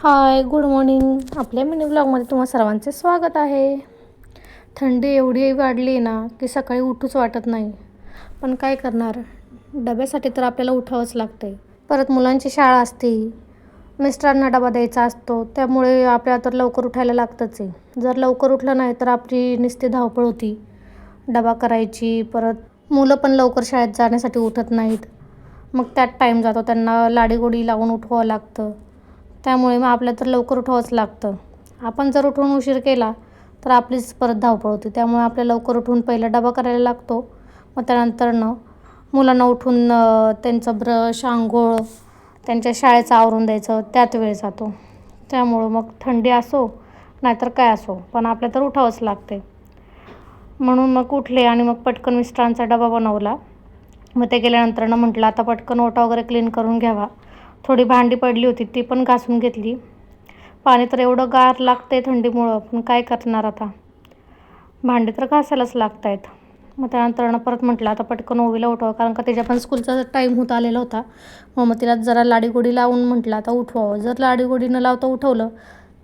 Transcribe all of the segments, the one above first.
हाय, good morning. आपल्या mini ब्लॉगमध्ये तुम्हा सर्वांचे स्वागत आहे. थंडी एवढी वाढली ना की सकाळी उठूच वाटत नाही. पण काय करणार, डब्यासाठी तर आपल्याला उठावंच लागते. परत मुलांची शाळा असते, मिस्टरांना डबा द्यायचा असतो, त्यामुळे आपल्याला तर लवकर उठायला लागतंच आहे. जर लवकर उठलं नाही तर आपली नुसती धावपळ होती डबा करायची. परत मुलं पण लवकर शाळेत जाण्यासाठी उठत नाहीत, मग त्यात टाईम जातो, त्यांना लाडीगोडी लावून उठवावं लागतं. त्यामुळे मग आपल्याला तर लवकर उठावंच लागतं. आपण जर उठून उशीर केला तर आपलीच परत धावपळ होते. त्यामुळे आपल्याला लवकर उठून पहिला डबा करायला लागतो. मग त्यानंतरनं मुलांना उठून त्यांचं ब्रश, अंघोळ, त्यांच्या शाळेचं आवरून द्यायचं, त्यात वेळ जातो. त्यामुळं मग थंडी असो नाहीतर काय असो, पण आपल्याला तर उठावंच लागते. म्हणून मग उठले आणि मग पटकन मिस्टरांचा डबा बनवला. मग ते गेल्यानंतरनं म्हटलं आता पटकन ओटा वगैरे क्लीन करून घ्यावा. थोडी भांडी पडली होती ती पण घासून घेतली. पाणी तर एवढं गार लागते थंडीमुळं, पण काय करणार आता, भांडी तर घासायलाच लागत आहेत. मग त्यानंतरनं परत म्हटलं आता पटकन ओवीला उठवा, कारण का तिच्या पण स्कूलचा टाईम होत आलेला होता. मग तिला जरा लाडीगोडी लावून म्हटलं आता उठवावं. जर लाडीगोडी न लावता उठवलं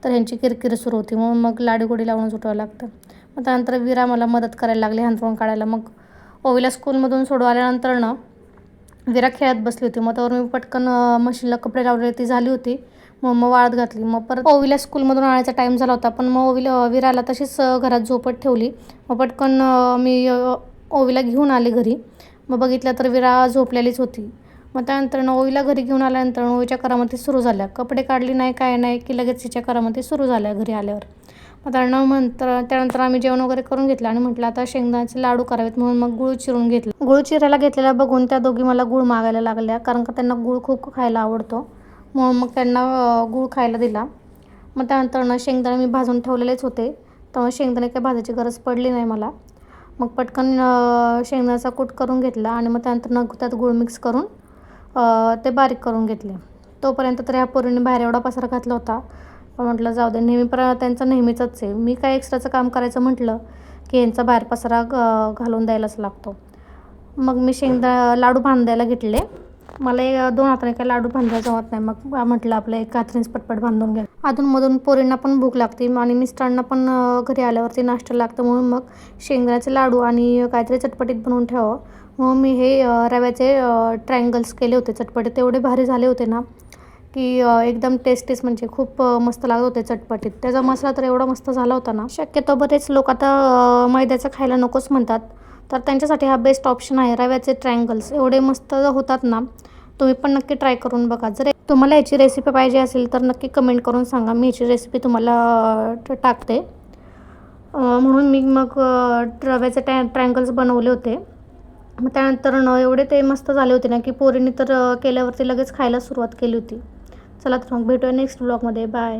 तर ह्यांची किरकिर सुरू होती, म्हणून मग लाडीगोडी लावूनच उठवावं लागतं. मग त्यानंतर विरा मला मदत करायला लागली हांतरून काढायला. मग ओवीला स्कूलमधून सोडून आल्यानंतरनं विरा खेळत बसली होती. मग त्यावर मी पटकन मशीनला कपडे लावले, ती झाली होती, मग वाळत घातली. मग परत ओवीला स्कूलमधून आणायचा टाईम झाला होता, पण मग विराला तशीच घरात झोपत ठेवली. मग पटकन मी ओवीला घेऊन आले घरी. मग बघितलं तर विरा झोपलेलीच होती. मग त्यानंतर ओवीला घरी घेऊन आल्यानंतर ओवीच्या करामती सुरू झाल्या. कपडे काढली नाही काय नाही की लगेच तिच्या करामती सुरू झाल्या घरी आल्यावर. मग त्यानंतर आम्ही जेवण वगैरे करून घेतलं आणि म्हटलं आता शेंगदाण्याचे लाडू करावेत, म्हणून मग गूळ चिरून घेतलं. गूळ चिरायला घेतलेला बघून त्या दोघी मला गूळ मागायला लागल्या, कारण का त्यांना गूळ खूप खायला आवडतो, म्हणून मग त्यांना गूळ खायला दिला. मग त्यानंतर शेंगदाणे मी भाजून ठेवलेलेच होते, त्यामुळे शेंगदाणे काही भाजायची गरज पडली नाही मला. मग पटकन शेंगदाण्याचा कूट करून घेतला आणि मग त्यानंतर त्यात गूळ मिक्स करून ते बारीक करून घेतले. तोपर्यंत तर ह्या पोरींनी बाहेर एवढा पसारा घातला होता, पण म्हटलं जाऊ दे, नेहमी त्यांचं नेहमीचंच आहे. मी काय एक्स्ट्राचं काम करायचं म्हटलं की यांचा बाहेर पसारा घालून द्यायलाच लागतो. मग मी लाडू बांधायला घेतले. मला 2 हाताने काही लाडू बांधायला जमत नाही, मग म्हटलं आपलं एक हातानेच पटपट बांधून घ्या. अधूनमधून पोरींना पण भूक लागते आणि मिस्टरांना पण घरी आल्यावरती नाश्ता लागतं, म्हणून मग शेंगदाण्याचे लाडू आणि काहीतरी चटपटीत बनवून ठेवावं. मग मी हे रव्याचे ट्रायंगल्स केले होते चटपटीत. एवढे भारी झाले होते ना की एकदम टेस्टीच, म्हणजे खूप मस्त लागत होते चटपटीत. त्याचा मसाला तर एवढा मस्त झाला होता ना. शक्यतो बरेच लोक आता मैद्याचं खायला नकोच म्हणतात, तर त्यांच्यासाठी हा बेस्ट ऑप्शन आहे. रव्याचे ट्रायंगल्स एवढे मस्त होतात ना, तुम्ही पण नक्की ट्राय करून बघा. जर तुम्हाला याची रेसिपी पाहिजे असेल तर नक्की कमेंट करून सांगा, मी याची रेसिपी तुम्हाला टाकते. म्हणून मी मग रव्याचे ट्रायंगल्स बनवले होते. मग त्यानंतर एवढे ते मस्त झाले होते ना की पोरींनी तर केल्यावरती लगेच खायला सुरुवात केली होती. चला तर मग भेटूया नेक्स्ट ब्लॉगमध्ये. बाय.